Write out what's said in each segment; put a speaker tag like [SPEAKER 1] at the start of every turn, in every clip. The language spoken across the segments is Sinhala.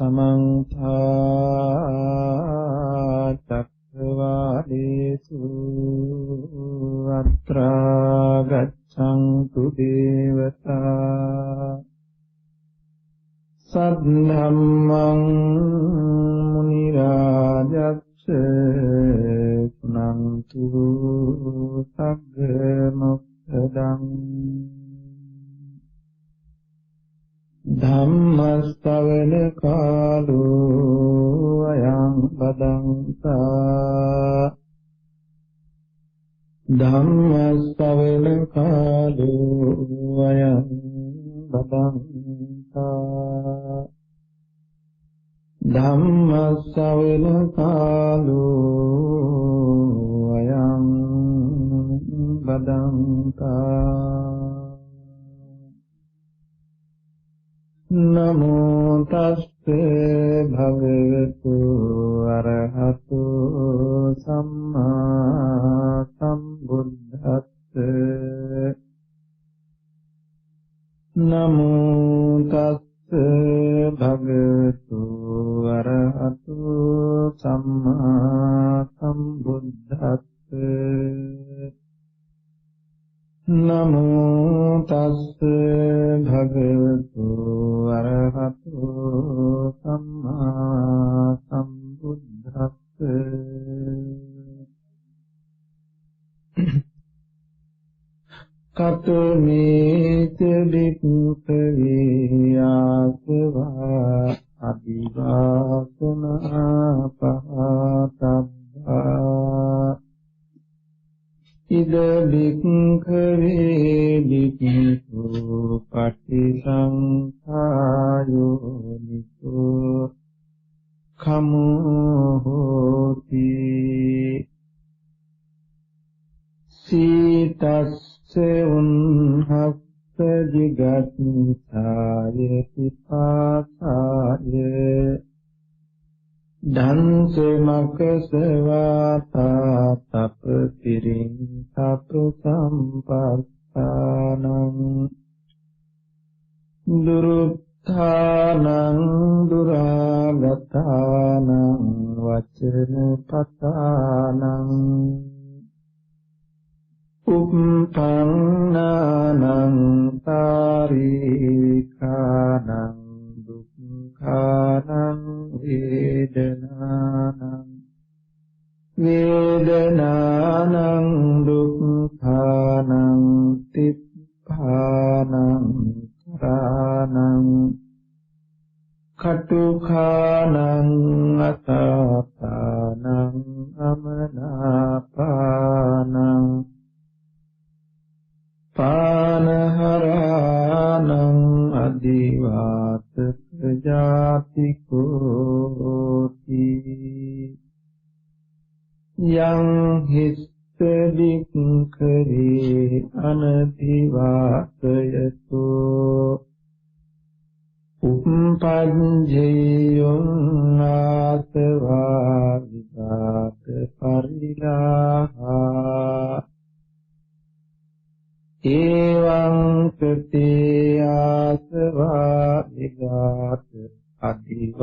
[SPEAKER 1] समन्त चक्रवालेषु अत्रा गच्छन्तु देवता सद्धम्मं मुनिराजस्य सुनन्तु सग्गमुक्तदम् धम्मश्रवण कालो अयं बदन्ता धम्मश्रवण कालो अयं बदन्ता धम्मश्रवण कालो अयं बदन्ता नमो तस्ते भगवतो अरहतो सम्मा सम्बुद्धस्ते नमो तस्ते भगवतो अरहतो सम्मा सम्बुद्धस्ते नमो तस्से भगवतो अरहतो सम्मा सम्बुद्धस्से कतमेत विपुतवे आसवा अदिवासना पहातब्बा इद बिक्खवे बिक्खु पटिसंखायो नितो खमो होति सीतस्य उन्हस्य जिगत्साय पिपासाय धंस मकसवाता तप तिरिं तप संपत्तानं दुरुत्थानं दुरागतानं वचन पतानं उपपन्नानं तारिकानं दुःखानं वेदनानं दुःखानं तिप्पानं करानं कटुखानं अतापानं अमनापानं पानहरानं अधिवास जातिकोटि यं हिस्त विक्खरे अनधिवासयतो उपपञ्जेयं आसवा विदात परिलाहा एवं कृते आसवा विदात अधिवासयतो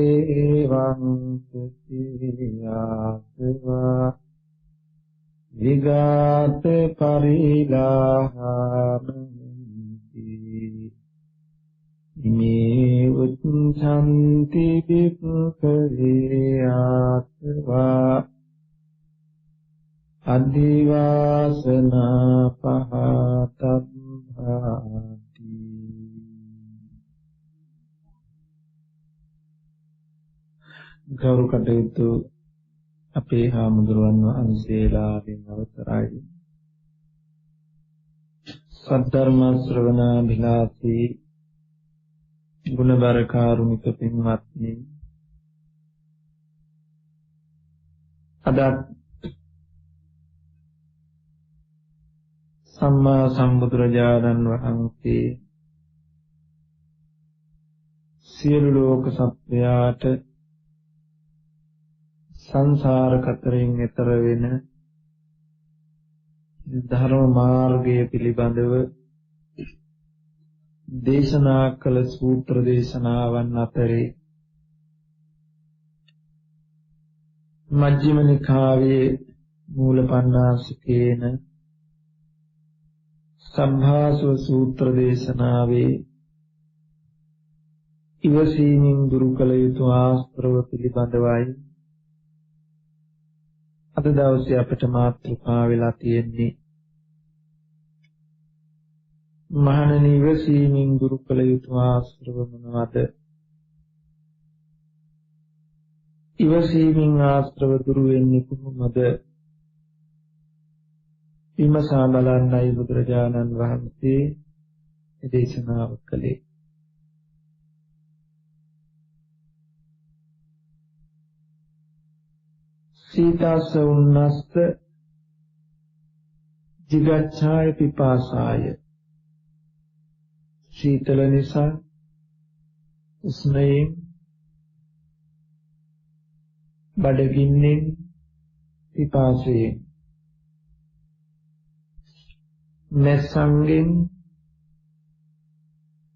[SPEAKER 1] एवं कृते आसवा विगात परिलाहामन्ति इमे उच्छन्ति विक्खवे आसवा अधिवासना पहातब्भाति ගෞරව කටයුතු අපේ හාමුදුරුවන් වහන්සේලාගෙන් අවසරයි සද්ධර්ම ශ්‍රවණාභිලාෂී ගුණබර කාරුණික පින්වත්නි අද සම්මා සම්බුදුරජාණන් වහන්සේ සියලු ලෝක සත්වයාට සංසාර කතරෙන් එතර වෙන ධර්ම මාර්ගය පිළිබඳව දේශනා කළ සූත්‍ර දේශනාවන් අතරේ මජ්ක්‍ධිම නිකායේ මූල පණ්ණාසිකේන සම්භාසව සූත්‍ර දේශනාවේ ඉවසීමෙන් දුරු කළ යුතු ආශ්‍රව පිළිබඳවයි අද දවසේ අපිට මාතෘකා වෙලා තියෙන්නේ. මහණෙනි, ඉවසීමෙන් දුරු කළ යුතු ආශ්‍රව මොනවාද? ඉවසීමෙන් ආශ්‍රව දුරු වෙන්නේ කොහොමද? විමසා බලන්නයි බුදුරජාණන් වහන්සේ දේශනාව කළේ. සීතස්ස උන්නස්ස jigacchāය පිපාසාය. සීතල නිසා උෂ්ණයෙන් බඩගින්නෙන් පිපාසයෙන් මෙසංගෙන්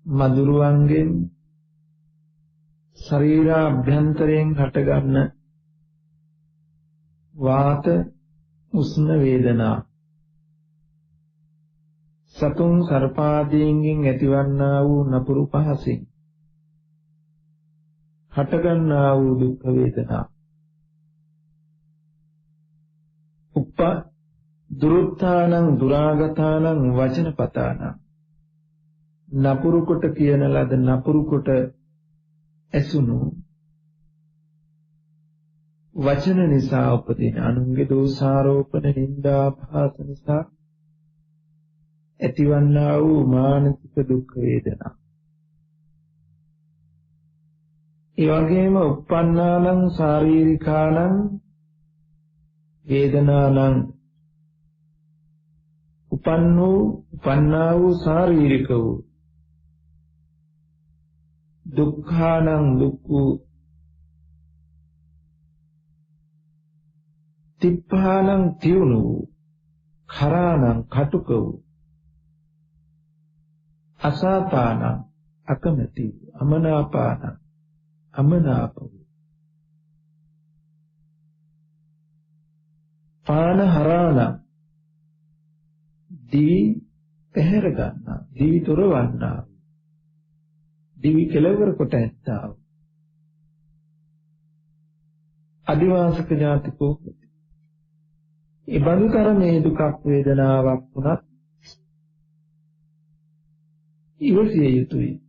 [SPEAKER 1] මදුරුවන්ගෙන් ශරීරාභ්‍යන්තරයෙන් හටගන්න වාත උෂ්ණ වේදනා සතුන් සර්පාදීන්ගෙන් ඇතිවන්නා වූ නපුරු පහසින් හටගන්නා වූ දුක් වේදනා දුරුත්තානං දුරාගතානං වචනපතානං නපුරු කොට කියන ලද නපුරු කොට ඇසුණු වචන නිසා උපදින අනුන්ගේ දෝෂාරෝපණ නින්දා අපහාස නිසා ඇතිවන්නා වූ මානසික දුක් වේදනා. ඒ වගේම උප්පන්නානං ශාරීරිකානං වේදනානං උපන්නා වූ ශාරීරික වූ දුක්ඛානං දුක්ඛ තිප්පානං තියුණු kharaණං කටුක වූ අසාතානං අකමැති අමනාපානං අමනාප වූ පානහරාණං දිවි පැහැර ගන්නා දිවි තොරවන්නා දිවි කෙලවර කොට ඇත්තා අදිවාසක ඥාතිකෝ ඒ බඳු තරමේ දුකක් වේදනාවක් වුණත් ඉවසිය යුතුයි.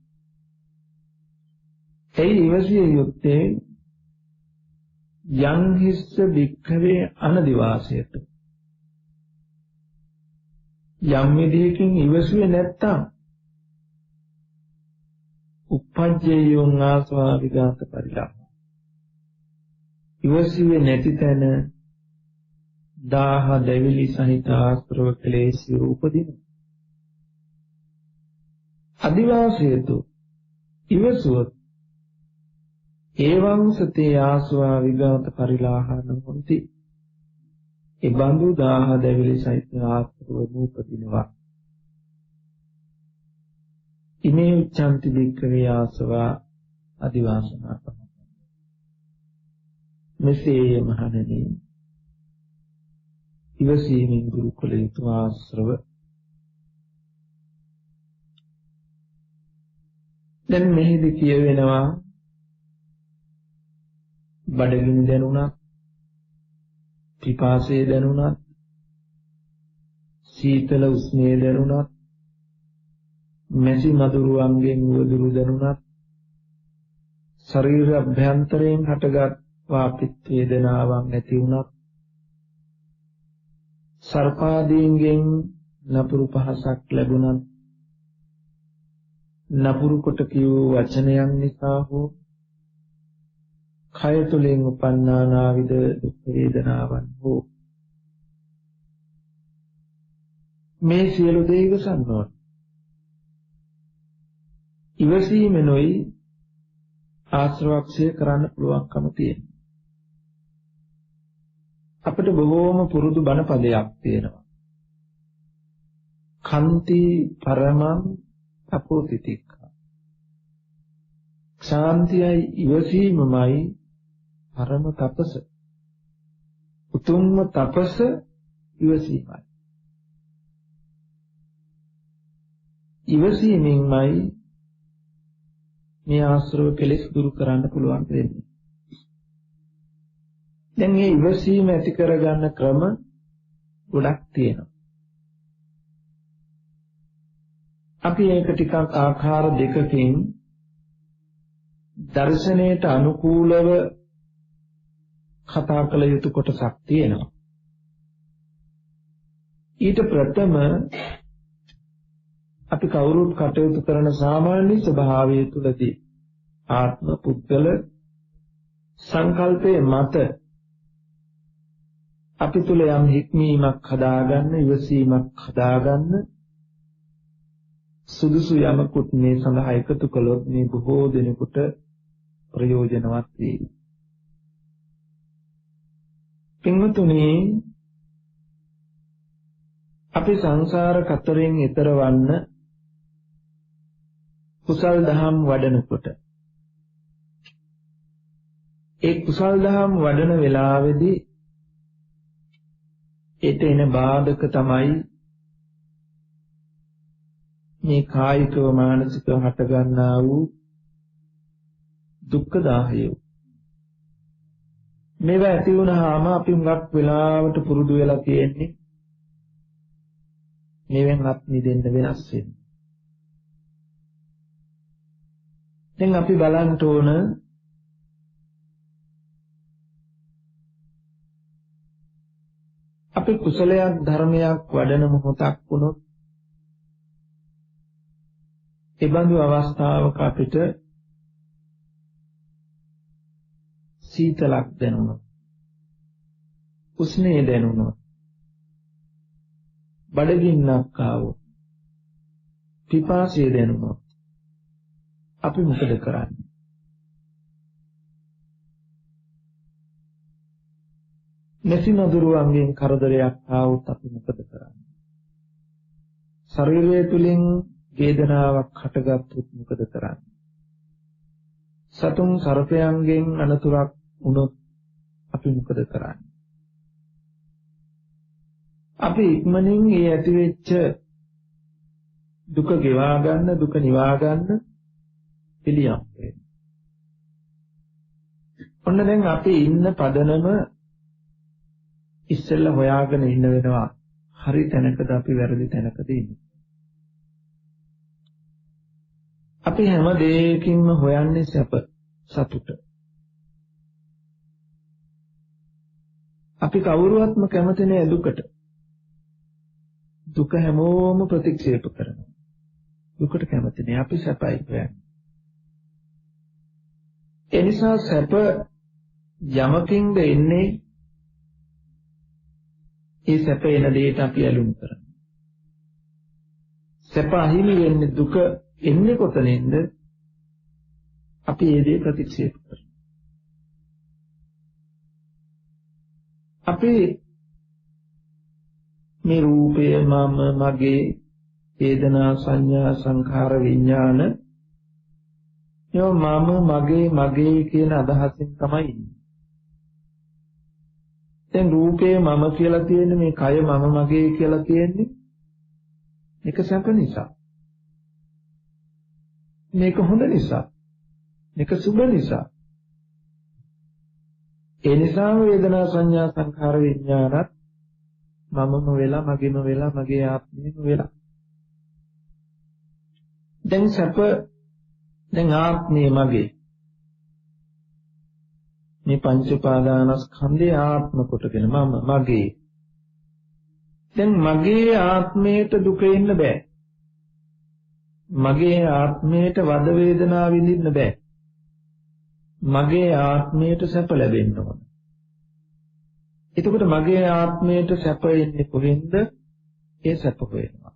[SPEAKER 1] ඒ ඉවසිය යුත්තේ යං හිස්ස භික්ඛවේ අනදිවාසයට. යම් විදියකින් ඉවසුවේ නැත්තම් උප්පජ්ජේයෝං ආස්වා විගත පරිලම්. ඉවසුවේ නැති තැන දාහ දෙවිලි සහිත ආශ්‍රව ක්ලේශී උපදින. අදිවාසයතු ඉවසුවොත් ඒවං සතේ ආස්වා විගත පරිලාහන හොಂತಿ. ඒ බඳු දාහ දෙවිලි සහිත ආශ්‍රව උපදිනවා. ඉමේ උච්ඡන්ති වික්ඛවේ ආස්වා අදිවාසනා පහ. මෙසේ මහණෙනි, ඉවසීමෙන් දුරු කළ යුතු ආශ්‍රව. දැන් මෙහිදී කියවෙනවා බඩගිනි දැනුණත්, පිපාසය දැනුණත්, සීතල උෂ්ණය දැනුණත්, මැසි මදුරුවන්ගෙන් උවදුරු දැනුණත්, ශරීර අභ්‍යන්තරයෙන් හටගත් වාපිත් වේදනාවන් ඇති වුණත්, සර්පාදීන්ගෙන් නපුරු පහසක් ලැබුණත්, නපුරු කොට කියූ වචනයන් නිසා හෝ කය තුළින් උපන්නා නාවිද දුක් වේදනාවන් හෝ මේ සියලු දේ ඉවසන්න ඕන. ඉවසීමෙනුයි ආශ්‍රවක්ෂය කරන්න පුළුවන්කම තියෙනවා. අපිට බොහෝම පුරුදු බණ පදයක් තියෙනවා. කන්ති පරමං තපෝතිතික්ඛා. ශාන්තියයි ඉවසීමමයි පරම තපස. උතුම්ම තපස ඉවසීමයි. ඉවසීමෙන්මයි මේ ආශ්‍රව කෙලෙස් දුරු කරන්න පුළුවන් වෙන්නේ. දැන් මේ ඉවසීම ඇති කරගන්න ක්‍රම ගොඩක් තියෙනවා. අපි ඒක ටිකක් ආකාර දෙකකින් දර්ශනයට අනුකූලව කතා කළ යුතු කොටසක් තියෙනවා. ඊට ප්‍රථම අපි කවුරුත් කටයුතු කරන සාමාන්‍ය ස්වභාවය තුළදී ආත්ම පුද්ගල සංකල්පයේ මත අපි තුල යම් හික්මීමක් හදාගන්න, ඉවසීමක් හදාගන්න සුදුසු යමකුත් මේ සඳහා එකතු කළොත් මේ බොහෝ දෙනෙකුට ප්‍රයෝජනවත් වේ. පින්වතුනි, අපි සංසාර කතරෙන් ඈතර වන්න කුසල් දහම් වඩනකොට ඒ කුසල් දහම් වඩන වෙලාවේදී ඒට එන බාධක තමයි මේ කායිකව මානසිකව හට ගන්නා වූ දුක්ඛ දාහය. මේවා ඇති වුණාම අපි හුඟක් වෙලාවට පුරුදු වෙලා තියෙන්නේ මේවෙන් අත් මිදෙන්න වෙනස් වෙන්න. දැන් අපි බලන්න ඕන අපි කුසලයක් ධර්මයක් වඩන මොහොතක් වුණොත් ඒ බඳු අවස්ථාවක අපිට සීතලක් දැනුණොත්, උෂ්ණය දැනුණොත්, බඩගින්නක් ආවොත්, පිපාසය දැනුණොත් අපි මොකද කරන්නේ? නැති නදුරුවන්ගෙන් කරදරයක් ආවොත් අපි මොකද කරන්නේ? ශරීරය තුලින් වේදනාවක් හටගත්තොත් මොකද කරන්නේ? සතුන් සර්පයන්ගෙන් අනතුරක් වුණොත් අපි මොකද කරන්නේ? අපි ඉක්මනින් ඒ ඇතිවෙච්ච දුක ගෙවා ගන්න, දුක නිවා ගන්න පිළියම් වෙනවා. ඔන්න දැන් අපි ඉන්න පදනම ඉස්සෙල්ලා හොයාගෙන ඉන්න වෙනවා. හරි තැනකද අපි වැරදි තැනකද ඉන්නේ? අපි හැම දෙයකින්ම හොයන්නේ සැප, සතුට. අපි කවුරුවත්ම කැමති නෑ දුකට. දුක හැමෝම ප්‍රතික්ෂේප කරනවා. දුකට කැමති නෑ. අපි සැපයි හොයන්නේ. ඒ නිසා සැප යමකින්ද එන්නේ, ඒ සැප එන දෙයට අපි ඇලුම් කරනවා. සැප අහිමි වෙන්නේ, දුක එන්නේ කොතනින්ද? අපි ඒ දේ ප්‍රතික්ෂේප කරනවා. අපි මේ රූපය මම, මගේ, වේදනා, සංඥා, සංඛාර, විඥාන ඒවා මම, මගේ කියන අදහසින් තමයි ඉන්නේ. දැන් රූපේ මම කියලා තියෙන්නේ, මේ කය මම මගේ කියලා තියෙන්නේ මේක සැප නිසා. මේක හොඳ නිසා. මේක සුබ නිසා. ඒ නිසා වේදනා සංඥා සංඛාර විඥානත් මමම වෙලා, මගේම වෙලා, මගේ ආත්මෙම වෙලා. දැන් සැප, දැන් ආත්මය මගේ. මේ පංච උපාදානස්කන්ධේ ආත්ම කොටගෙන මම මගේ. දැන් මගේ ආත්මයට දුක එන්න බෑ. මගේ ආත්මයට වද වේදනා විඳින්න බෑ. මගේ ආත්මයට සැප ලැබෙන්න ඕන. එතකොට මගේ ආත්මයට සැප එන්නේ කොහෙන්ද? ඒ සැප හොයනවා.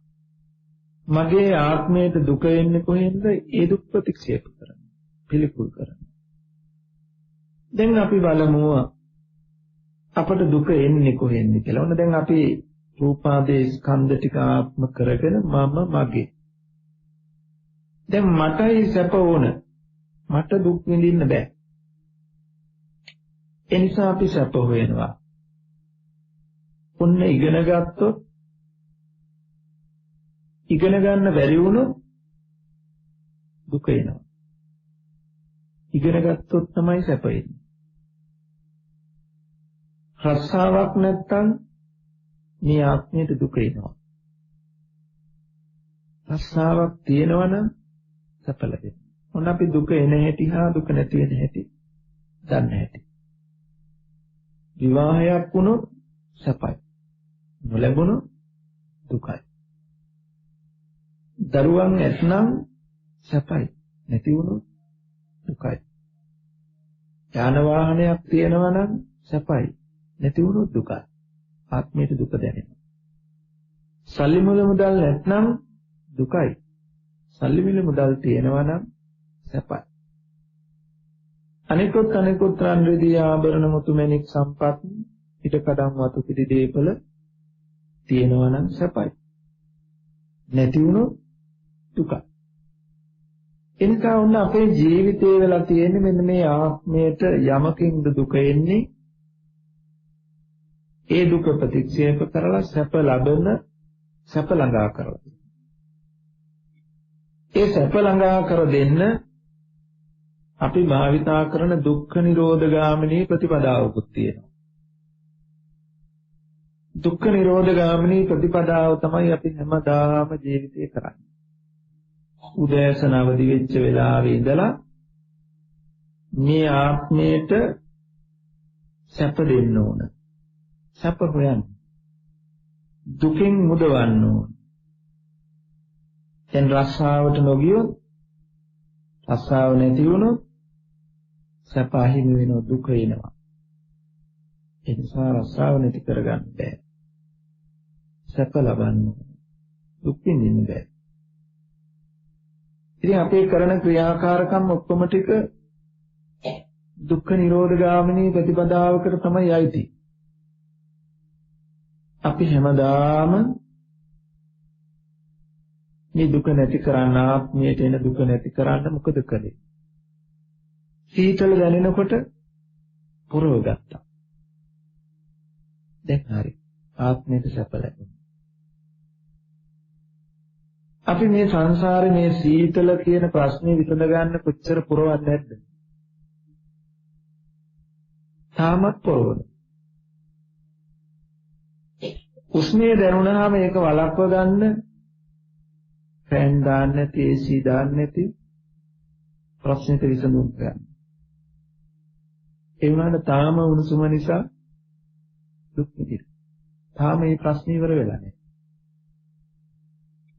[SPEAKER 1] මගේ ආත්මයට දුක එන්නේ කොහෙන්ද? ඒ දුක් ප්‍රතික්ෂේප කරනවා, පිළිකුල් කරනවා. දැන් අපි බලමු අපට දුක එන්නේ කොහෙන්ද කියලා. ඔන්න දැන් අපි රූපාදී ස්කන්ධ ටික ආත්ම කරගෙන මම මගේ. දැන් මටයි සැප ඕන. මට දුක් විඳින්න බෑ. ඒ නිසා අපි සැප හොයනවා. ඔන්න ඉගෙන ගත්තොත් ඉගෙන ගන්න බැරි වුණොත් දුක එනවා. ඉගෙන ගත්තොත් තමයි සැප එන්නේ. රස්සාවක් නැත්තම් මේ ආත්මයට දුක එනවා. රස්සාවක් තියෙනවා නම් සැප ලැබෙනවා. මොන අපි දුක එන හැටි හා දුක නැති වෙන හැටි දන්නේ හැටි. විවාහයක් වුණොත් සැපයි. නොලැබුණොත් දුකයි. දරුවන් ඇතනම් සැපයි. නැති වුණොත් දුකයි. යාන වාහනයක් තියෙනවා නම් සැපයි. නැති වුණොත් දුකයි. ආත්මයට දුක දැනෙනවා. සල්ලි මුදල් නැත්නම් දුකයි. සල්ලි මුදල් තියෙනවා නම් සැපයි. අනිකුත් රන් රිදී ආභරණ මුතු මැණික් සම්පත් පිටකඩම් වතු පිටි දීපල තියෙනවා නම් සැපයි. නැති වුණොත් දුකයි. එනිසා වුණ අපේ ජීවිතේ වෙලා තියෙන්නේ මෙන්න මේ ආත්මයට යමකින්ද දුක එන්නේ. ඒ දුක ප්‍රතික්ෂේප කරලා සැප ලබන සැප ළඟා කරලා. ඒ සැප ළඟා කර දෙන්න අපි භාවිතා කරන දුක්ඛ නිරෝධ ගාමිනී ප්‍රතිපදාවකුත් තියෙනවා. දුක්ඛ නිරෝධ ගාමිනී ප්‍රතිපදාව තමයි අපි හැමදාම ජීවිතේ කරන්නේ. උදෑසන අවදි වෙච්ච වෙලාවේ ඉඳලා මේ ආත්මයට සැප දෙන්න ඕන. සැප හොයන්න. දුකෙන් මුදවන්න ඕන. දැන් රස්සාවට නොගියොත් රස්සාව නැති වුණොත් සැප අහිමි වෙනවා, දුක එනවා. ඒ නිසා රස්සාව නැති කරගන්න බෑ. සැප ලබන්න දුක් විඳින්න බෑ. ඉතින් අපේ කරන ක්‍රියාකාරකම් ඔක්කොම ටික දුක්ඛ නිරෝධ ගාමිනී ප්‍රතිපදාවකට තමයි යයිති. අපි හැමදාම මේ දුක නැති කරන්න, ආත්මයට එන දුක නැති කරන්න මොකද කළේ? සීතල දැනෙනකොට පුරව ගත්තා. දැන් හරි. ආත්මයට සැප ලැබුණා. අපි මේ සංසාරේ මේ සීතල කියන ප්‍රශ්නේ විසඳ ගන්න කොච්චර පුරවන්නේ නැද්ද? තාමත් පුරවන. උස්නේ දැනුණාම ඒක වළක්ව ගන්න ෆෑන් දාන්න නැති, AC දාන්න නැති ප්‍රශ්නෙට විසඳුම් ගන්න. ඒ වුණාට තාම උණුසුම නිසා දුක් විඳිනවා. තාම මේ ප්‍රශ්නේ ඉවර වෙලා නැහැ.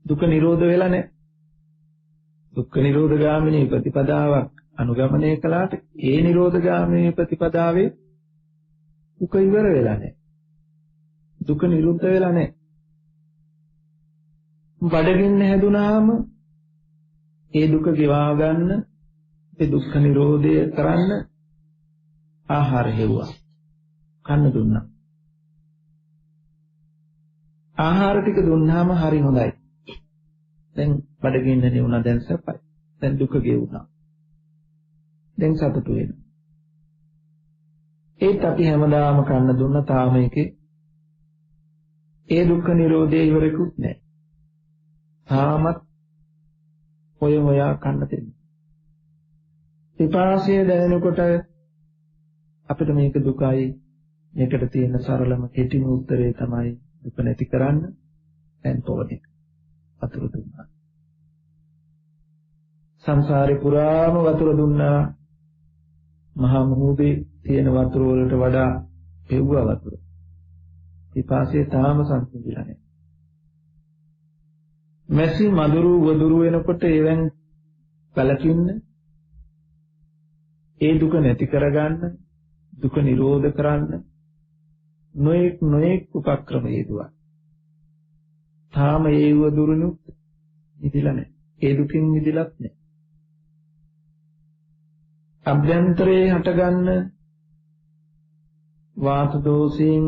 [SPEAKER 1] දුක නිරෝධ වෙලා නැහැ. දුක්ඛ නිරෝධ ගාමිනී ප්‍රතිපදාවක් අනුගමනය කළාට ඒ නිරෝධ ගාමිනී ප්‍රතිපදාවේ දුක ඉවර වෙලා නැහැ. දුක නිරුද්ධ වෙලා නැහැ. බඩගින්න හැදුනාම ඒ දුක ගෙවා ගන්න, ඒ දුක්ඛ නිරෝධය කරන්න ආහාර හෙව්වා. කන්න දුන්නා. ආහාර ටික දුන්නාම හරි හොඳයි. දැන් බඩගින්න නෙවුණා, දැන් සැපයි. දැන් දුක ගෙවුණා. දැන් සතුටු වෙනවා. ඒත් අපි හැමදාම කන්න දුන්න තාම ඒකේ ඒ දුක්ඛ නිරෝධය ඉවරෙකුත් නැහැ. තාමත් හොයා කන්න දෙන්නේ. පිපාසය දැනෙනකොට අපිට මේක දුකයි, මේකට තියෙන සරලම කෙටිම උත්තරේ තමයි දුක නැති කරන්න දැන් පොවන්නේ. වතුර දුන්නා. සංසාරේ පුරාම වතුර දුන්නා. මහා මුහුදේ තියෙන වතුර වලට වඩා පෙව්වා වතුර. පිපාසය තාම සංසිඳිලා නැහැ. මැසි මදුරු වදුරු වෙනකොට ඒවෙන් කලකින්න, ඒ දුක නැති කරගන්න, දුක නිරෝධ කරන්න නොඑක් උපක්‍රම යෙදුවා. තාම ඒ වදුරුනුත් මිදිලා නැහැ. ඒ දුකින් මිදිලත් නැහැ. අභ්‍යන්තරේ හටගන්න වාත දෝෂයෙන්,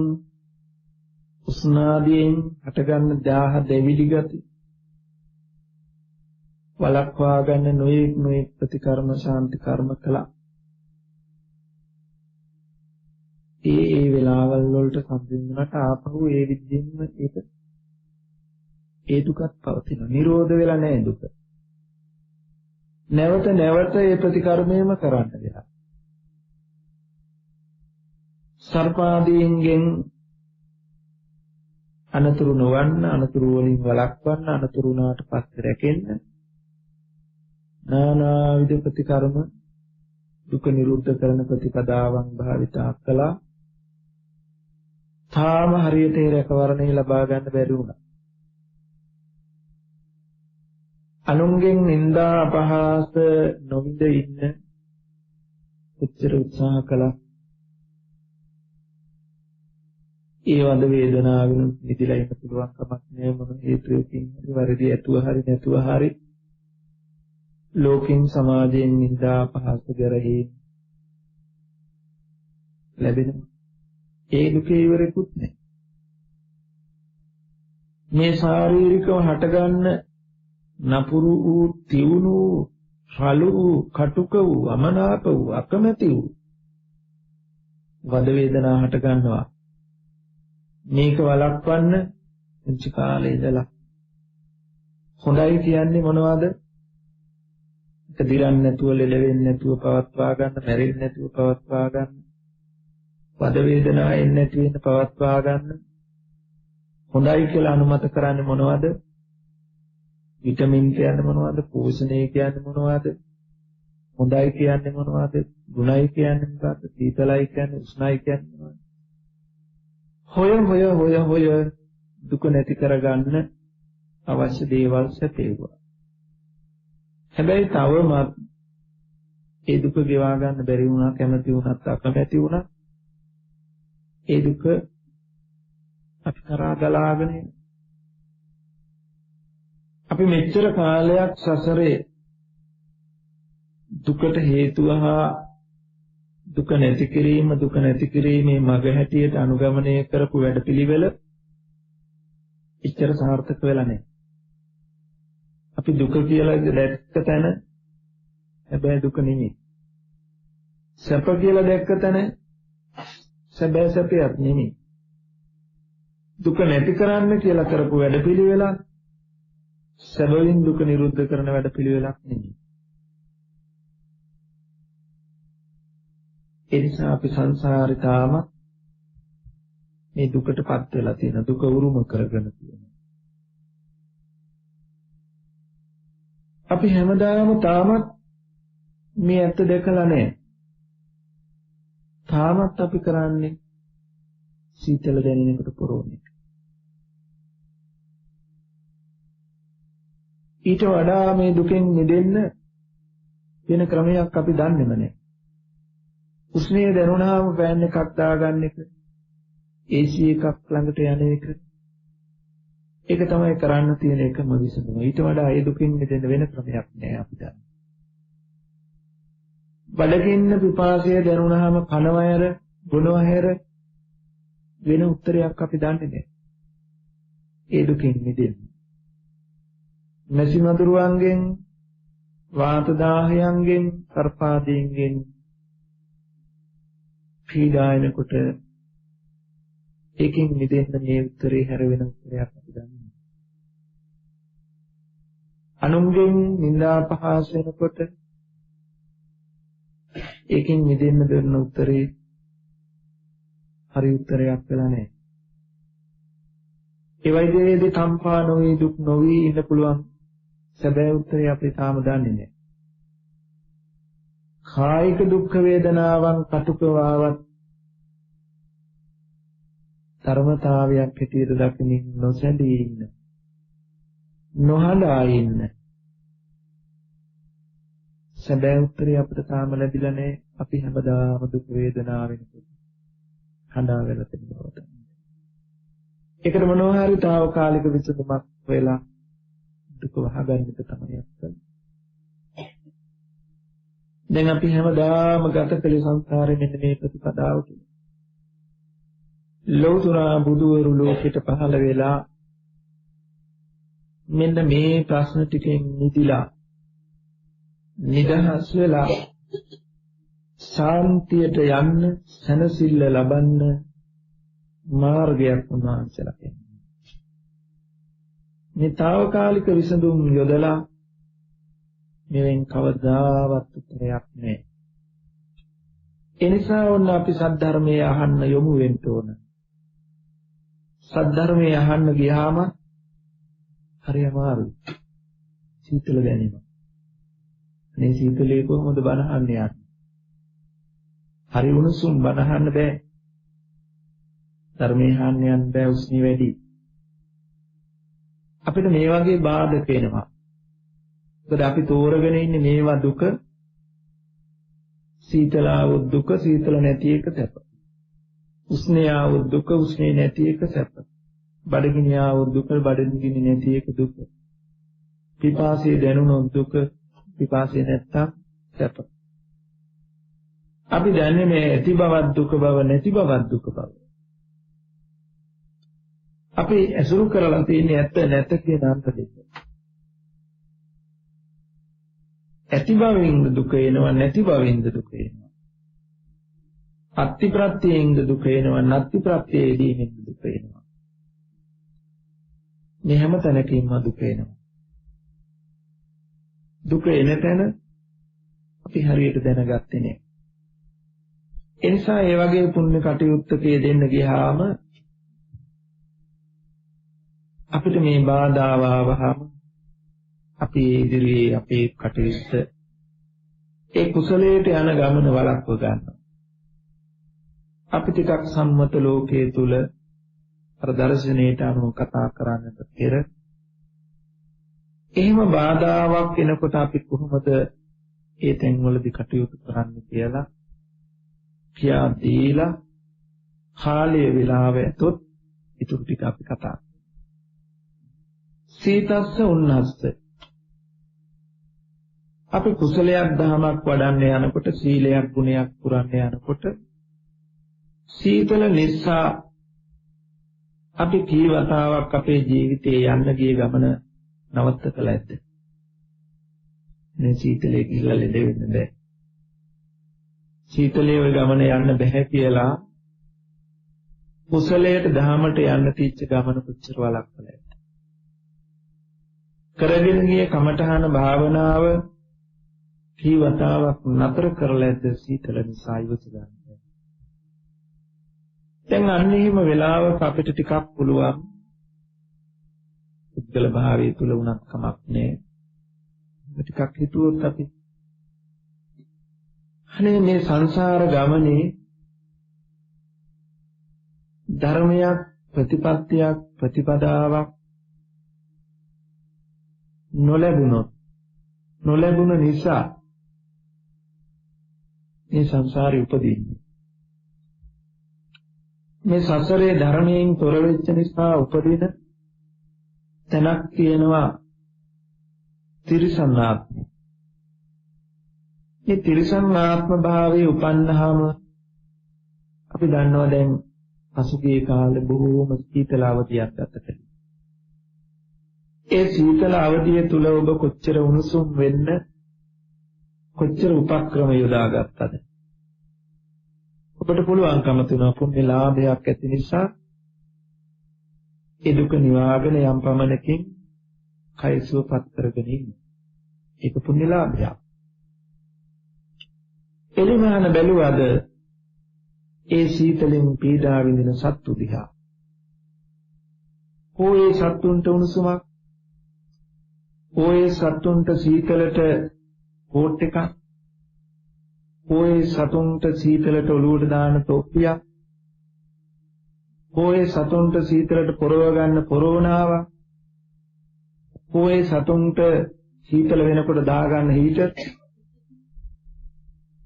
[SPEAKER 1] උස්නාදියෙන් හටගන්න දාහ දෙවිලි ගති, වළක්වා ගන්න නොයෙක් ප්‍රතිකර්ම ශාන්ති කර්ම කළා. ඒ වෙලාවල් වලට සම්පූර්ණට ආපහු ඒ විදිහින්ම ඒක ඒ දුකත් පවතින. නිරෝධ වෙලා නැහැ දුක. නැවත ඒ ප්‍රතිකර්මයම කරන්න වෙලා. සර්පාදීන්ගෙන් අනතුරු නොවන්න, අනතුරු වලින් වළක්වන්න, අනතුරු වුණාට පස්සේ රැකෙන්න නානාවිද ප්‍රතිකර්ම දුක නිරුද්ධ කරන ප්‍රතිපදාවන් භාවිතා කළා. තාම හරියට ඒ රැකවරණය ලබා ගන්න බැරි වුණා. අනුන්ගෙන් නිന്ദා අපහාස නොවිඳ ඉන්න උත්තර උත්සාහ කළා. ඒ වඳ වේදනාවෙන් නිදිලා ඉන්න පුළුවන් කමක් නෑ. මොන හේතුවකින් හරි වරදී ඇතුව හරි නැතුව හරි ලෝකින් සමාජයෙන් නිന്ദා අපහාස කරෙහි ලැබෙනවා. ඒ දුකේ ඉවරෙකුත් නෑ. මේ ශාරීරිකව හටගන්න නපුරු වූ, තියුණු වූ, රළු වූ, කටුක වූ, අමනාප වූ, අකමැති වූ වද වේදනා හට ගන්නවා. මේක වළක්වන්න පුංචි කාලේ ඉඳලා හොඳයි කියන්නේ මොනවද? ඒක දිරන්නේ නැතුව, ලෙලෙන්නේ නැතුව පවත්වා ගන්න, මැරෙන්නේ නැතුව පවත්වා ගන්න, වද වේදනා එන්නේ නැති වෙන්න පවත්වා ගන්න. හොඳයි කියලා අනුමත කරන්නේ මොනවද? විටමින් කියන්නේ මොනවද? පෝෂණය කියන්නේ මොනවද? හොඳයි කියන්නේ මොනවද? ගුණයි කියන්නේ මොකක්ද? සීතලයි කියන්නේ, උෂ්ණයි කියන්නේ මොනවද? හොය දුක නැති කරගන්න අවශ්‍ය දේවල් සැපේවා. හැබැයි තවමත් ඒ දුක ගෙවා ගන්න බැරි වුණා, කැමති වුණත් අකමැති වුණා. ඒ දුක අපි කරා ගලාගෙන අපි මෙච්චර කාලයක් සසරේ දුකට හේතුව හා දුක නැති කිරීම, දුක නැති කිරීමේ මඟ හැටියට අනුගමනය කරපු වැඩපිළිවෙල ඉච්ඡර සාර්ථක වෙලා නැහැ. අපි දුක කියලා දැක්ක තැන හැබැයි දුක නෙමෙයි. සැප කියලා දැක්ක තැන සැබෑ සැපයක් නෙමෙයි. දුක නැති කරන්න කියලා කරපු වැඩපිළිවෙල සැබවින් දුක නිරුද්ධ කරන වැඩපිළිවෙලක් නෙමෙයි. ඒ නිසා අපි සංසාරේ තාම මේ දුකටපත් වෙලා තියෙන, දුක උරුම කරගෙන තියෙනවා. අපි හැමදාම තාමත් මේ ඇත්ත දැකලා නැහැ. තාමත් අපි කරන්නේ සීතල දැනෙනකොට පොරෝනේ. ඊට වඩා මේ දුකෙන් මිදෙන්න වෙන ක්‍රමයක් අපි දන්නේම නැහැ. උස්නේ දැනුණාම ෆෑන් එකක් දාගන්න එක, AC එකක් ළඟට යන එක, ඒක තමයි කරන්න තියෙන එකම විසඳුම. ඊට වඩා ඒ දුකින් මිදෙන්න වෙන ක්‍රමයක් නෑ අපි දන්නේ. බඩගින්න පිපාසය දැනුණාම කනවයර, බොනවයර වෙන උත්තරයක් අපි දන්නේ නෑ. ඒ දුකින් මිදෙන්න. නැසි මදුරුවන්ගෙන්, වාත දාහයන්ගෙන්, සර්පාදීන්ගෙන් පීඩායනකොට ඒකෙන් මිදෙන්න මේ උත්තරේ හැර වෙන උත්තරයක් අපි දන්නේ. අනුන්ගෙන් නිന്ദා අපහාස වෙනකොට ඒකෙන් මිදෙන්න දෙන්න උත්තරේ හරි උත්තරයක් වෙලා නැහැ. ඒ වයිදේදී කම්පා නොවි, දුක් නොවි ඉන්න පුළුවන් සැබෑ උත්තරේ අපි තාම දන්නේ නැහැ. කායික දුක් වේදනාවන් කටුකවාවත් ධර්මතාවයක් හැටියට දකිනින් නොසැලී ඉන්න, නොහඬා ඉන්න සැබෑ උත්තරේ අපිට තාම ලැබිලා නැහැ. අපි හැමදාම දුක් වේදනාවෙන් හඬා වෙලා තිබුණාට ඒකට මොනවා හරි తాවකාලික විසඳුමක් වෙලා දුක වහගන්න එක තමයි අපිට. දැන් අපි හැමදාම ගත කළ සංසාරේ මෙන්න මේ ප්‍රතිපදාව තුල ලෞතර බුදුවරු ලෝකෙට පහළ වෙලා මෙන්න මේ ප්‍රශ්න ටිකෙන් නිදිලා නිදහස් වෙලා ශාන්තියට යන්න සැනසෙල්ල ලබන්න මාර්ගයක් උන්වහන්සේලා කියන්නේ. මේ తాවකාලික විසඳුම් යොදලා මෙවෙන් කවදාවත් උත්තරයක් නැහැ. ඒ නිසා වුණ අපි සද්ධර්මයේ අහන්න යොමු වෙන්න ඕන. සද්ධර්මයේ අහන්න ගියාම හරි අමාරුයි. සීතල දැනෙනවා. මේ සීතලේ කොහොමද බණ අහන්න යන්නේ? හරි උණුසුම් බණ අහන්න බෑ. ධර්මයේ අහන්න යන්න බෑ, උස්නි වැඩි. අපිට මේ වගේ බාධක එනවා. මොකද අපි තෝරගෙන ඉන්නේ මේවා දුක. සීතලාවොත් දුක, සීතල නැති එක සැප. උස්නේයාවොත් දුක, උස්නේ නැති එක සැප. බඩගිනියාවොත් දුක, බඩගිනි නැති එක දුක. පිපාසය දැනුනොත් දුක, පිපාසය නැත්තම් සැප. අපි දන්නේ මේ ඇති බවක් දුක බව, නැති බවක් දුක බව. අපි ඇසුරු කරලා තියෙන්නේ ඇත්ත නැත කියන අන්ත දෙක. ඇති බවින්ද දුක එනවා, නැති බවින්ද දුක එනවා. අත්ති ප්‍රත්‍යයෙන්ද දුක එනවා, නැති ප්‍රත්‍යයේදීම දුක එනවා. මේ හැම තැනකින්ම දුක එනවා. දුක එන තැන අපි හරියට දැනගත්තේ නැහැ. ඒ නිසා ඒ වගේ පුණ්‍ය කටයුත්තකේ දෙන්න ගියාම අපිට මේ බාධා ආවහම අපි ඉදිරියේ අපේ කටයුත්ත ඒ කුසලයට යන ගමන වළක්ව ගන්නවා. අපි ටිකක් සම්මත ලෝකයේ තුල අර දර්ශනයට අනුව කතා කරන්නට පෙර එහෙම බාධාවක් එනකොට අපි කොහොමද ඒ තැන්වලදී කටයුතු කරන්න කියලා කියා දීලා කාලය වේලාව ඇතොත් ඊටු ටික අපි කතා. සීතස්ස උන්නස්ස අපි කුසලයක් දහමක් වඩන්න යනකොට, සීලයක් ගුණයක් පුරන්න යනකොට සීතල නිසා අපි කී වතාවක් අපේ ජීවිතේ යන්න ගිය ගමන නවත්තලා ඇද්ද? මේ සීතලේ ගිහිල්ලා ලෙඩ වෙන්න බෑ. සීතලේ ওই ගමන යන්න බෑ කියලා කුසලයට දහමට යන්න තීච්ච ගමන කොච්චර වළක්වලා ඇද්ද? කරගෙන ගිය කමඨහන භාවනාව කී වතාවක් නතර කරලා ඇද්ද සීතල නිසා ඉවත ගන්න. දැන් අන්න එහෙම වෙලාවක අපිට ටිකක් පුළුවන් පුද්ගල භාවයේ තුල උනත් කමක් නැහැ. ටිකක් හිතුවොත් අපි අනේ මේ සංසාර ගමනේ ධර්මයක්, ප්‍රතිපත්තියක්, ප්‍රතිපදාවක් නොලැබුණ නිසා මේ සංසාරේ උපදින්නේ. මේ සසරේ ධර්මයෙන් තොර වෙච්ච නිසා උපදින තැනක් තියෙනවා තිරිසන් ආත්මය. මේ තිරිසන් ආත්ම භාවයේ උපන්නාම අපි දන්නවා දැන් පසුගිය කාලේ බොහෝම සීතල අවධියක් ගත කළා. ඒ සීතල අවධිය තුල ඔබ කොච්චර උණුසුම් වෙන්න කොච්චර උපක්‍රම යොදාගත්තද? ඔබට පුළුවන්කම තුන පුණ්‍ය ලාභයක් ඇති නිසා ඒ දුක නිවාගෙන යම් පමණකින් කය සුවපත් කරගෙන ඉන්න. ඒක පුණ්‍ය ලාභයක්. එළිමහන බැලුවද ඒ සීතලෙන් පීඩා විඳින සත්තු දිහා. කොහේ සත්තුන්ට උණුසුමක්, කොහේ සත්තුන්ට සීතලට කෝට් එකක්, කොහේ සතුන්ට සීතලට ඔලුවට දාන තොප්පියක්, කොහේ සතුන්ට සීතලට පොරව ගන්න පොරවනාවක්, කොහේ සතුන්ට සීතල වෙනකොට දාගන්න හීටර්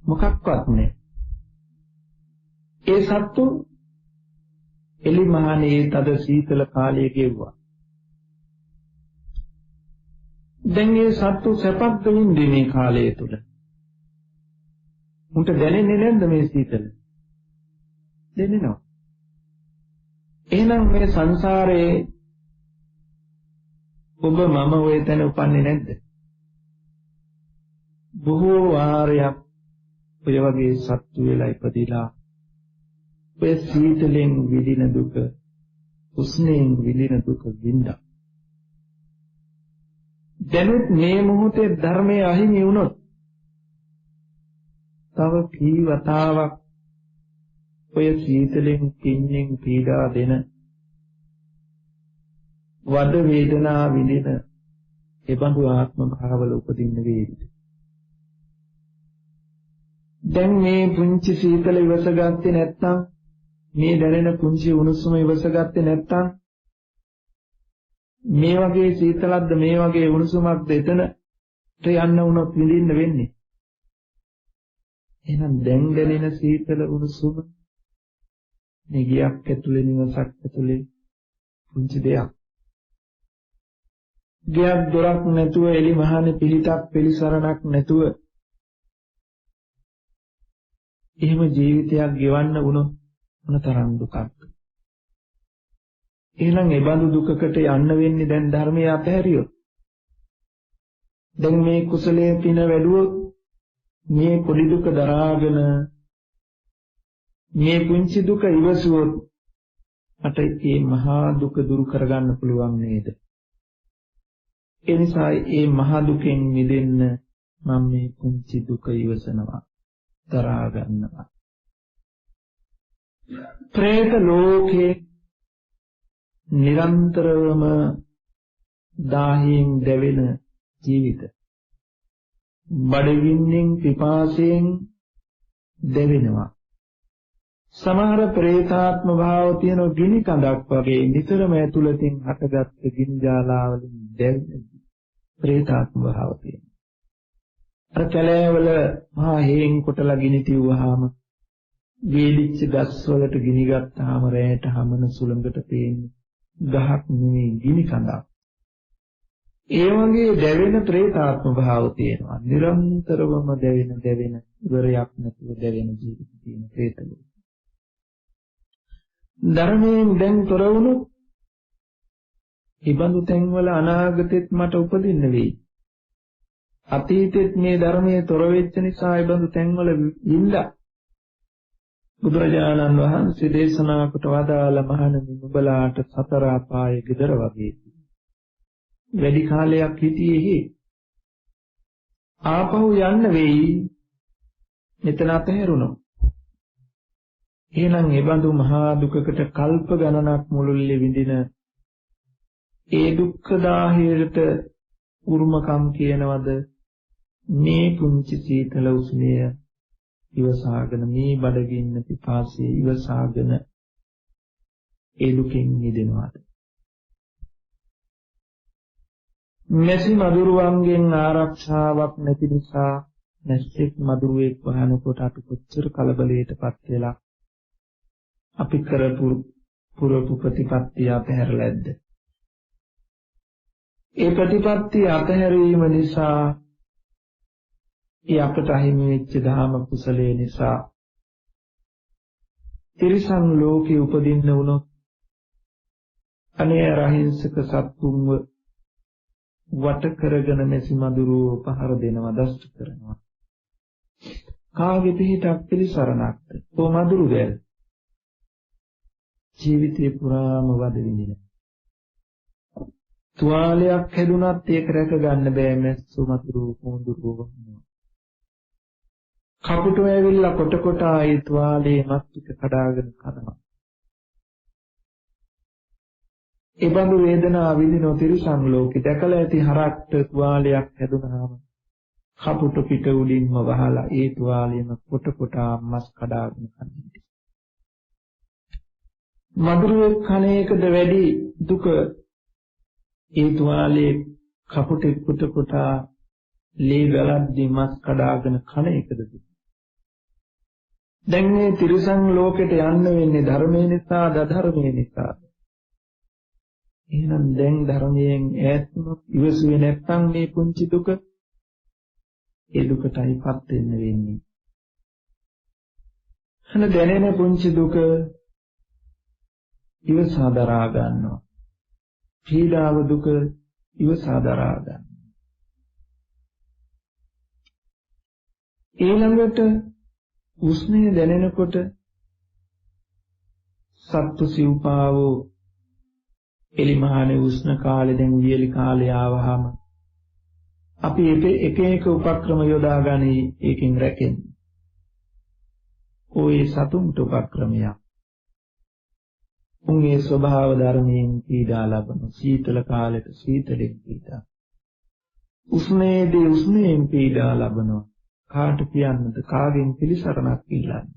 [SPEAKER 1] මොකක්වත් නැහැ. ඒ සත්තු එලිමහනේ තද සීතල කාලයේ ගෙවුවා. දැන් මේ සත්තු සැපත් විඳින්නේ මේ කාලය තුල. උන්ට දැනෙන්නේ නැද්ද මේ සීතල? දැනෙනවා. එහෙනම් මේ සංසාරේ ඔබ මම ওই තැන උපන්නේ නැද්ද? බොහෝ වාරයක් ඔය වගේ සත්තු වෙලා ඉපදිලා ඔය සීතලෙන් විඳින දුක, උස්නෙන් විඳින දුක විඳා. දැනුත් මේ මොහොතේ ධර්මයේ අහිමි වුණොත් තව කී වතාවක් ඔය සීතලෙන් කින්නෙන් පීඩා දෙන වද වේදනා විඳින එබඳු ආත්ම භාවවල උපදින්න වේවිද? දැන් මේ පුංචි සීතල ඉවසගත්තේ නැත්නම්, මේ දැනෙන පුංචි උණුසුම ඉවසගත්තේ නැත්නම්, මේ වගේ සීතලක්ද මේ වගේ උණුසුමක්ද එතනට යන්න වුණොත් විඳින්න වෙන්නේ. එහෙනම් දැන් දැනෙන සීතල උණුසුම මේ ගියක් ඇතුලේ නිවසක් ඇතුලේ පුංචි දෙයක්. ගියක් දොරක් නැතුව එලි මහානේ පිළිතක් පිළිසරණක් නැතුව එහෙම ජීවිතයක් ගෙවන්න වුණොත් මොනතරම් දුකක්ද? එහෙනම් ඒ බඳු දුකකට යන්න වෙන්නේ දැන් ධර්මයේ අතහැරියොත්. දැන් මේ කුසලයේ පින වැඩුවොත් මේ පොඩි දුක දරාගෙන මේ පුංචි දුක ඉවසුවොත් මට මේ මහා දුක දුරු කරගන්න පුළුවන් නේද? ඒ නිසා මේ මහා දුකෙන් මිදෙන්න මම මේ පුංචි දුක ඉවසනවා, දරා ගන්නවා. പ്രേත ලෝකේ නිරන්තරවම දාහයෙන් දැවෙන ජීවිත, බඩගින්නෙන් පිපාසයෙන් දැවෙනවා. සමහර പ്രേතාත්ම භාව තියෙන ගිනි කඳක් වගේ නිතරම ඇතුළතින් හටගත් ගිනි ජාලාවලින් දැවෙන പ്രേතාත්ම භාව තියෙනවා. අර කැලෑවල මහා හේන් කොටලා ගිනි තියුවාම වේලිච්ච ගස් වලට ගිනි ගත්තාම රැයට හමන සුළඟට පේන්නේ ගහක් නෙවෙයි ගිනි කඳක්. ඒ වගේ දැවෙන പ്രേතාත්ම භාව තියෙනවා. නිරන්තරවම දැවෙන ඉවරයක් නැතුව දැවෙන ජීවිත තියෙන പ്രേත ලෝක. ධර්මයෙන් දැන් තොර වුණොත් ඉබඳු තැන්වල අනාගතෙත් මට උපදින්න වෙයි. අතීතෙත් මේ ධර්මයේ තොර වෙච්ච නිසා ඉබඳු තැන්වල ඉඳලා බුදුරජාණන් වහන්සේ දේශනා කොට වදාළ මහණෙනි, නුඹලාට සතර අපායේ ගෙදර වගේ වැඩි කාලයක් හිටියේ ආපහු යන්න වෙයි මෙතන අතහැරුණොත්. එහෙනම් එබඳු මහා දුකකට කල්ප ගණනක් මුළුල්ලේ විඳින ඒ දුක්ඛ දාහයට උරුමකම් කියනවද මේ පුංචි සීතල උස්මය ඉවසාගෙන, මේ බඩගින්න පිපාසය ඉවසාගෙන ඒ දුකින් මිදෙනවාද? මෙසි මදුරුවන්ගෙන් ආරක්ෂාවක් නැති නිසා නැස්සෙක් මදුරුවෙක් වහනකොට අපි කොච්චර කලබලයටපත් වෙලා අපි කරපු පුරපු ප්‍රතිපත්තිය අතහැරලාද? ඒ ප්‍රතිපත්තිය අතහැරීම නිසා ඒ අපට අහිමි වෙච්ච ධාම කුසලයේ නිසා තිරිසන් ලෝකේ උපදින්න වුණොත් අනේ රහින්සක සත්තුන්ව වට කරගෙන මෙසි මදුරුව පහර දෙනවා, දෂ්ට කරනවා. කාගේ පිහිටක් පිළිසරණක්ද? තෝ මදුරු වැල් ජීවිතේ පුරාම වද විඳින. තුවාලයක් හැදුනත් ඒක රැක ගන්න බෑ මැස්සු මතුරු කොඳුරු වහනවා. කපුටෝ ඇවිල්ලා කොට කොට ආයේ තුවාලේ මස් ටික කඩාගෙන කනවා. ඒ බඳු වේදනාව විඳින තිරිසන් ලෝකේ දැකලා ඇති හරක්ට තුවාලයක් හැදුනහම කපුටෝ පිට උඩින්ම වහලා ඒ තුවාලෙම කොට කොට මස් කඩාගෙන කන්නේ. මදුරුවේ කණේකද වැඩි දුක ඒ තුවාලේ කපුටේ කොට කොට ලේ ගලද්දී මස් කඩාගෙන කන එකද දුක. දැන් මේ තිරිසන් ලෝකෙට යන්න වෙන්නේ ධර්මයේ නිසා, අධර්මයේ නිසා. එහෙනම් දැන් ධර්මයෙන් ඈත් වුණොත් ඉවසුවේ නැත්නම් මේ පුංචි දුක ඒ දුකටයිපත් වෙන්න වෙන්නේ. අන දැනෙන පුංචි දුක ඉවසා දරා ගන්නවා. පීඩාව දුක ඉවසා දරා ගන්නවා. ඊළඟට උස්නේ දැනෙනකොට සත්තු සිව්පාවෝ එලිමහානේ උෂ්ණ කාලේ දැන් වියලි කාලේ ආවහම අපි එක එක උපක්‍රම යොදා ගනි ඒකෙන් රැකෙන්න. ඔය සතුන්ට උපක්‍රමයක්. උන්ගේ ස්වභාව ධර්මයෙන් පීඩා ලබන සීතල කාලෙට සීතලෙන් පීඩා. උෂ්ණයේදී උෂ්ණයෙන් පීඩා ලබනවා. කාට කියන්නද කාගෙන් පිළිසරණක් ඉල්ලන්නේ?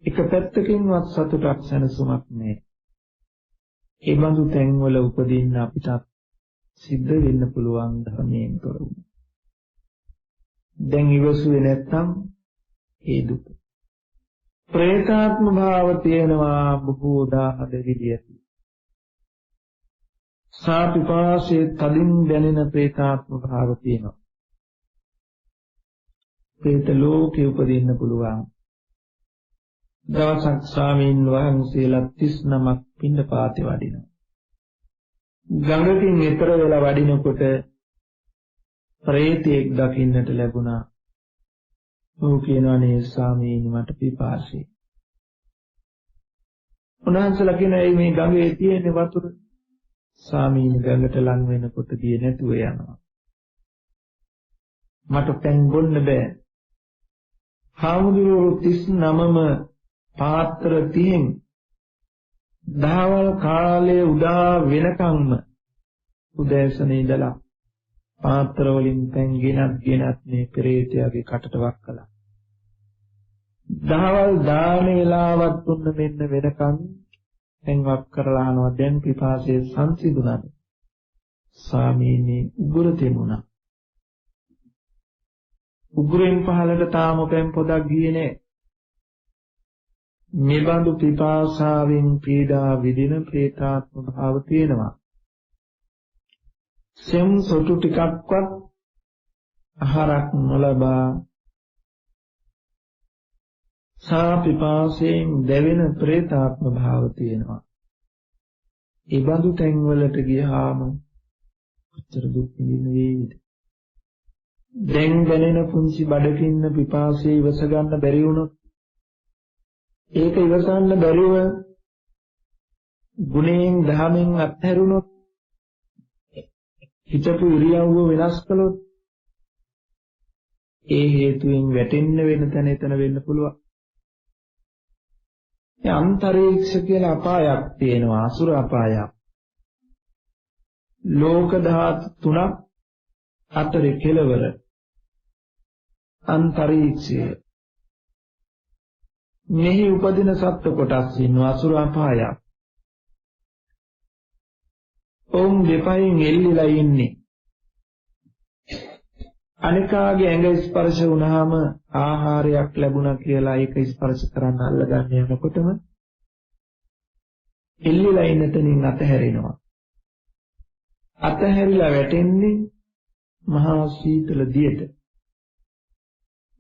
[SPEAKER 1] එක පැත්තකින්වත් සතුටක් සැනසුමක් නැහැ. ඒ බඳු තැන්වල උපදින්න අපිට සිද්ධ වෙන්න පුළුවන් ධර්මයෙන් තොරව. දැන් ඉවසුවේ නැත්තම් ඒ දුක. ප්‍රේතාත්ම භාව තියෙනවා බොහෝ දාහද විදියට. සාපිපාසයේ තදින් දැනෙන ප්‍රේතාත්ම භාව තියෙනවා. ප්‍රේත ලෝකේ උපදින්න පුළුවන්. දවසක් ස්වාමීන් වහන්සේලා 39ක් පින්ඩපාතේ වඩිනවා. ගඟකින් එතර වෙලා වඩිනකොට ප්‍රේතෙක් දකින්නට ලැබුණා. ඔහු කියනවානේ ස්වාමීනි මට පිපාසයි. උන්වහන්සේලා කියනවා මේ ගඟේ තියෙන වතුර ස්වාමීනි ගඟට ලං වෙනකොට ගියේ නැතුව යනවා. මට පැන් බොන්න බෑ. හාමුදුරුවෝ 39ම පාත්‍ර 30න් දහවල් කාලයේ උදා වෙනකම්ම උදෑසන ඉඳලා පාත්‍ර වලින් පැන් ගෙනත් මේ පෙරේතයාගේ කටට වක්කලා. දහවල් දාන වේලාවත් දුන්න මෙන්න වෙනකන් පැන් වක් කරලා අහනවා දැන් පිපාසයේ සංසිඳුණාද? ස්වාමීනි උගුර තෙමුණා. උගුරෙන් පහළට තාම පැන් පොදක් ගියේ නෑ. මෙබඳු පිපාසාවෙන් පීඩා විඳින ප්‍රේතාත්ම භාව තියෙනවා. සෙම් සොටු ටිකක්වත් ආහාරක් නොලබා සාපිපාසයෙන් දැවෙන ප්‍රේතාත්ම භාව තියෙනවා. ඒ බඳු තැන්වලට ගියාම කොච්චර දුක් විඳින්න වේවිද? දැන් දැනෙන පුංචි බඩකින්න පිපාසය ඉවස ගන්න බැරි වුණොත් ඒක ඉවසන්න බැරිව ගුණයෙන් දහමෙන් අත්හැරුණොත් හිතපු ඉරියව්ව වෙනස් කළොත් ඒ හේතුවෙන් වැටෙන්න වෙන තැන එතන වෙන්න පුළුවන්. ඒ අන්තරීක්ෂ කියලා අපායක් තියෙනවා අසුර අපායක්. ලෝක ධාතු තුනක් අතරේ කෙලවර අන්තරීක්ෂය. මෙහි උපදින සත්ත්ව කොටස් ඉන්නවා අසුර අපායක්. ඔවුන් දෙපයින් එල්ලිලා ඉන්නේ. අනිකාගේ ඇඟ ස්පර්ශ වුණාම ආහාරයක් ලැබුණා කියලා ඒක ස්පර්ශ කරන්න අල්ලගන්න යනකොටම එල්ලිලා ඉන්න තැනින් අතහැරෙනවා. අතහැරිලා වැටෙන්නේ මහා සීතල දියට.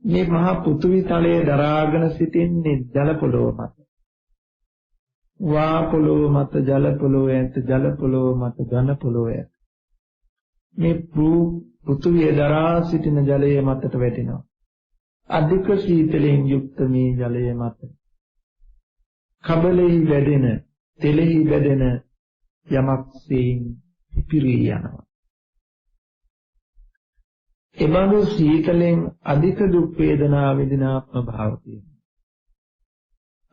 [SPEAKER 1] මේ මහා පෘථිවි තලයේ දරාගෙන සිටින්නේ ජල පොළොව මත. වා පොළොව මත ජල පොළොව ඇත, ජල පොළොව මත ඝන පොළොව ඇත. මේ පෘථිවිය දරා සිටින ජලයේ මතට වැටෙනවා. අධික සීතලෙන් යුක්ත මේ ජලයේ මත කබලෙහි වැඩෙන, තෙලෙහි බැදෙන යමක් සීන් පිපිරී යනවා. එබඳු සීතලෙන් අධික දුක් වේදනා විඳිනාත්ම භාව තියෙනවා.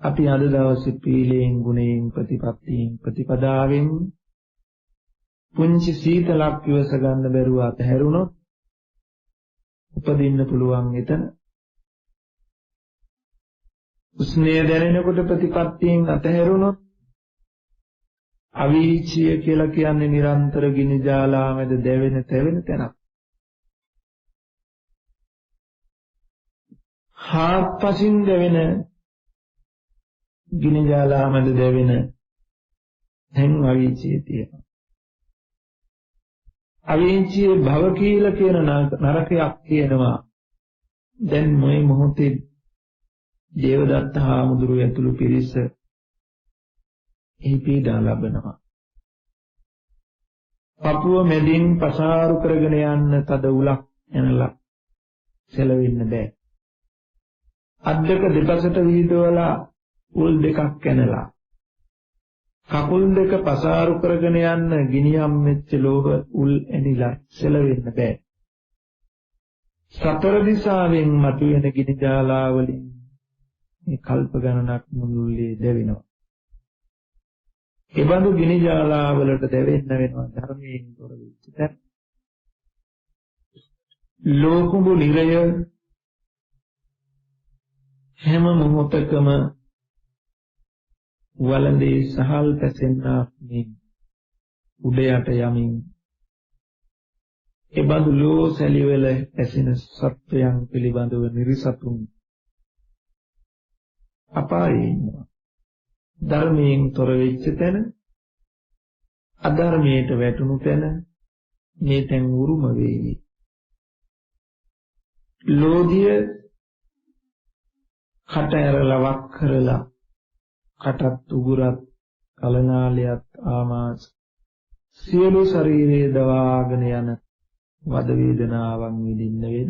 [SPEAKER 1] අපි අද දවසේ පීලයෙන් ගුණයෙන් ප්‍රතිපත්තියෙන් ප්‍රතිපදාවෙන් පුංචි සීතලක් ඉවස ගන්න බැරුව අතහැරුණොත් උපදින්න පුළුවන් එතන. උස්නය දැනෙනකොට ප්‍රතිපත්තියෙන් අතහැරුණොත් අවීචිය කියලා කියන්නේ නිරන්තර ගිනි ජාලා මැද දැවෙන තැවෙන තැනක්. හාත්පසින් දැවෙන ගිනි ජාලා මැද දැවෙන තැන් අවීචිය තියෙනවා. අවීචිය භව කියලා කියන නරකයක් තියෙනවා. දැන් මේ මොහොතේ දේවදත්ත හාමුදුරුවෝ ඇතුළු පිරිස එහි පීඩා ලබනවා. පපුව මැදින් පසාරු කරගෙන යන්න තද උලක් එනලා සෙලවෙන්න බෑ. අත් දෙක දෙපසට වීදවලා උල් දෙකක් කැනලා කකුල් දෙක පසාරු කරගෙන යන්න ගිනියම් මෙච්ච ලෝහ උල් ඇනිලා සෙලවෙන්න බෑ. සතර දිශාවෙන් මතුවෙන ගිනි ජාලා වලින් මේ කල්ප ගණනක් මුළුල්ලේ දැවෙනවා. ඒ බඳු ගිනි ජාලා වලට දැවෙන්න වෙනවා ධර්මයෙන් තොර වෙච්ච තැන. ලෝකුඹු නිරය හැම මොහොතකම වළඳේ සහල් පැසෙන්නාක් මේ උඩ යට යමින් ඒ බඳු ලෝ සැලිවල ඇසෙන සත්වයන් පිළිබඳව නිර්සතුන් අපායේ ඉන්නවා. ධර්මයෙන් තොර වෙච්ච තැන, අධර්මයට වැටුණු තැන මේ තැන් උරුම වේවි. ලෝධිය කට ඇරලා වක් කරලා කටත් උගුරත් කලනාලයත් ආමාශ සියලු ශරීරයේ දවාගෙන යන වද වේදනාවන් විඳින්න වෙන,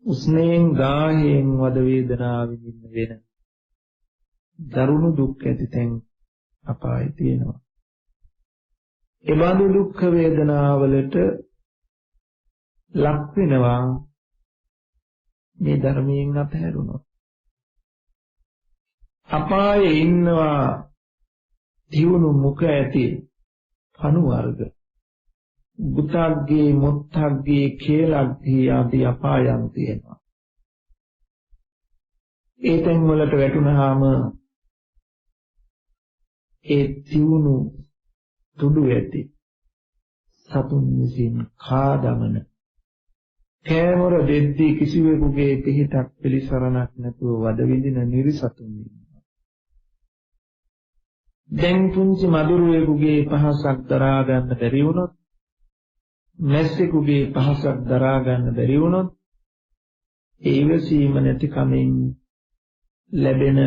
[SPEAKER 1] උස්නේන් ගාහයෙන් වද වේදනාව විඳින්න වෙන දරුණු දුක් ඇති තැන් අපායේ තියෙනවා. ඒ බඳු දුක් වේදනාවලට ලක් වෙනවා මේ ධර්මයෙන් අතහැරුණොත්. අපායේ ඉන්නවා දියුණු මුඛ ඇති කණු වර්ග, බුතග්ගේ මොත්තග්ගේ කේලග්ගේ ආදී අපායන් තියෙනවා. ඒ තැන් වලට වැටුනහම ඒ දියුණු තුඩු ඇති සතුන් විසින් කා දමන කෑමොර දෙද්දී කිසිවෙකුගේ පිහිටක් පිළිසරණක් නැතුව වද විඳින නිර්සතුන් ඉන්නවා. දැන් පුංචි මදුරුවෙකුගේ පහසක් දරා ගන්න බැරි වුණොත්, මැස්සෙකුගේ පහසක් දරා ගන්න බැරි වුණොත්, ඒ ඉවසීම නැති කමින් ලැබෙන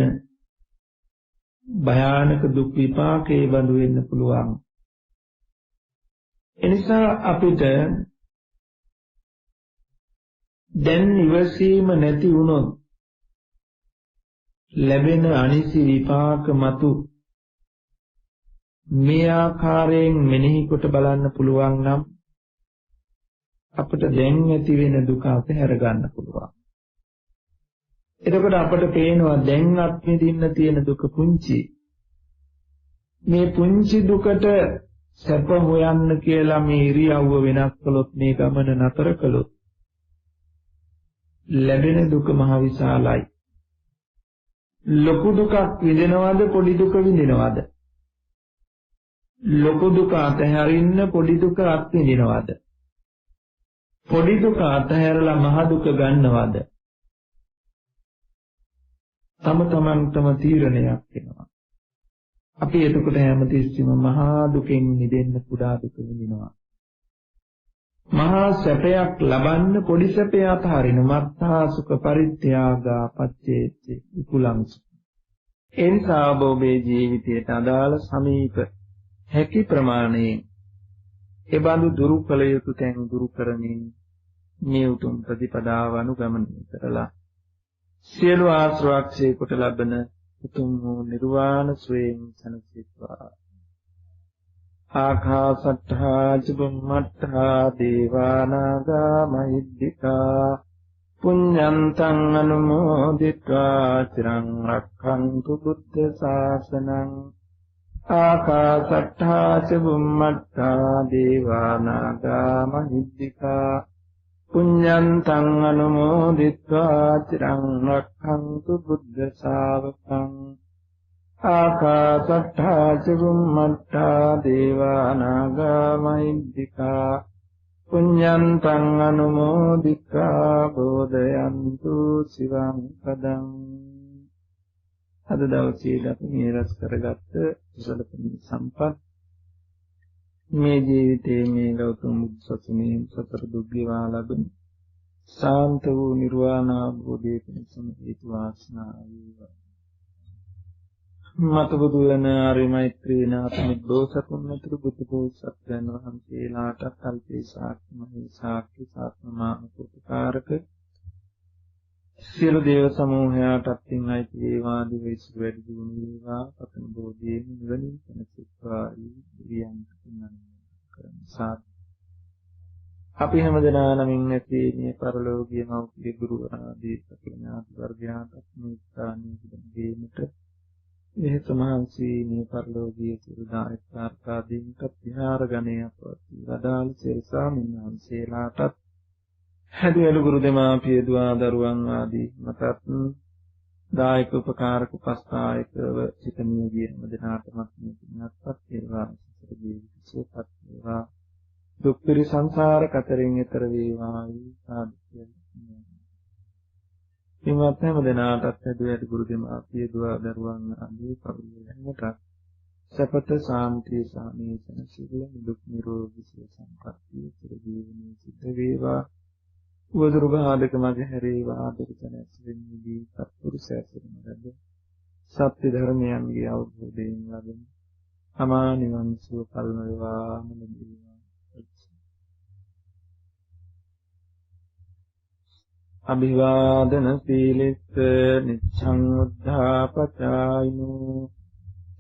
[SPEAKER 1] භයානක දුක් විපාකේ බඳු වෙන්න පුළුවන්. එනිසා අපිට දැන් ඉවසීම නැති වුණොත් ලැබෙන අනිසි විපාක මතු මේ ආකාරයෙන් මෙනෙහි කොට බලන්න පුළුවන් නම් අපිට දැන් ඇති වෙන දුක අතහැර ගන්න පුළුවන්. එතකොට අපිට පේනවා දැන් අත්විඳින්න තියෙන දුක පුංචි. මේ පුංචි දුකට සැප හොයන්න කියලා මේ ඉරියව්ව වෙනස් කළොත්, මේ ගමන නතර කළොත් ලැබෙන දුක මහ විශාලයි. ලොකු දුකක් විඳිනවද පොඩි දුක විඳිනවද? ලොකු දුක අතහැරින්න පොඩි දුක අත්විඳිනවද? පොඩි දුක අතහැරලා මහ දුක ගන්නවද? තම තමන්ටම තීරණයක් වෙනවා. අපි එතකොට හැමතිස්සෙම මහා දුකෙන් මිදෙන්න කුඩා දුක විඳිනවා. මහා සැපයක් ලබන්න පොඩි සැපය අතහරින මත්තා සුඛ පරිත්‍යාගා පච්චේති කුලංස. එනිසා ඔබේ ජීවිතයට අදාළ සමීප හැකි ප්‍රමාණයෙන් ඒ බඳු දුරු කළ යුතු තැන් දුරු කරමින් මේ උතුම් ප්‍රතිපදාව අනුගමනය කරලා සියලු ආශ්‍රවක්ෂේ කොට ලබන උතුම් වූ නිර්වාණ සුවයෙන් සැනසෙත්වා. ආකාසට්ඨා චුම්මට්ඨා දේවානාගා මහිද්దికා පුඤ්ඤන්තං අනුමෝදිत्वा චිරං රක්ඛන්තු බුද්ධ ශාසනං. ආකාසට්ඨා චුම්මට්ඨා දේවානාගා මහිද්దికා පුඤ්ඤන්තං අනුමෝදිत्वा චිරං රක්ඛන්තු බුද්ධ ශාවකං. ආකාසට්ඨා චුම්මට්ඨා දේවානාගා මහිද්దికා පුඤ්ඤන්තං අනුමෝදිत्वा බෝධයන්තු සිවං පදං. අද දවසේ අපි මේ රැස් කරගත්ත කුසල සම්පත් මේ ජීවිතයේ මේ ගෞතම සසුනේ සතර දුක් ගෙවා ලබන සාන්ත වූ නිර්වාණ අවබෝධයේ පිණිසම හේතු වාසනා වේවා. මත බුදු වෙන ආර්ය මෛත්‍රී නාථමික බෝසතුන් ඇතුළු බුදු බෝසත්යන් වහන්සේලාට කල්පේ සාක්ෂි සාත්මා උපකාරක සියලු දේව සමූහයාට අත්ින් අයිති වේවා දිවිසු වැඩි දියුණු වේවා පතන බෝධියෙන් නිවනින් සැනසෙත්වා දිවියන්ට කරන අපි හැමදෙනා නමින් ඇති මේ පරලෝකීය මෞඛ්‍ය ගුරු ආදී සකලඥාති වර්ගයාට මේ ස්ථානයේ සිටින්නට මෙහෙත මහන්සි මේ පරලෝකීය සිරුදායක ආකාදීන්ට විහාර ගණේ අපවත් වදාළ සේසා මින්හන්සේලාටත් හැදෙලු ගුරු දෙමාපිය දුවා දරුවන් ආදී මතත් දායක උපකාරක උපස්ථායකව සිතමිය ගිය හැමදෙනාටම මේ පින්වත්පත් වේවා සිත ජීවිතසුවපත් වේවා දුක් පිරි සංසාර කතරින් එතර වේවා සාදුය. පින්වත් හැම දෙනාටත් හැදුවට ගුරු දෙමාපිය දුව දරුවන් ආදී පරිලෝකයට සපත සාන්තිය සාමීසන සිවිල දුක් නිරෝගී සුව සම්පත්තිය චිර ජීවනයේ සිද්ධ වේවා. උවදුරු බාධක මග හැරේවා දුර්තනස් වෙන්නේදී සත්පුරුෂයන් ලැබ සත්‍ය ධර්මයන්ගේ අවබෝධයෙන් ලැබෙන අමා නිවන් සුව පලන වේවා මුනිදී. අභිවාදන සීලිස්ස නිච්ඡං උද්ධාපචායිනෝ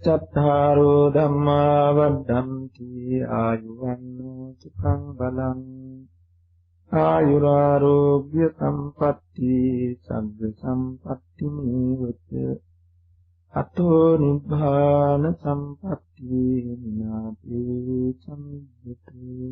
[SPEAKER 1] චත්තාරෝ ධම්මා වඩ්ඩಂತಿ ආයුවන්නෝ සුඛං බලං ආයුරාෝග්‍ය සම්පatti සග්ග සම්පatti නිවත අතෝ නිබ්බාන සම්පatti විනාති සම්පති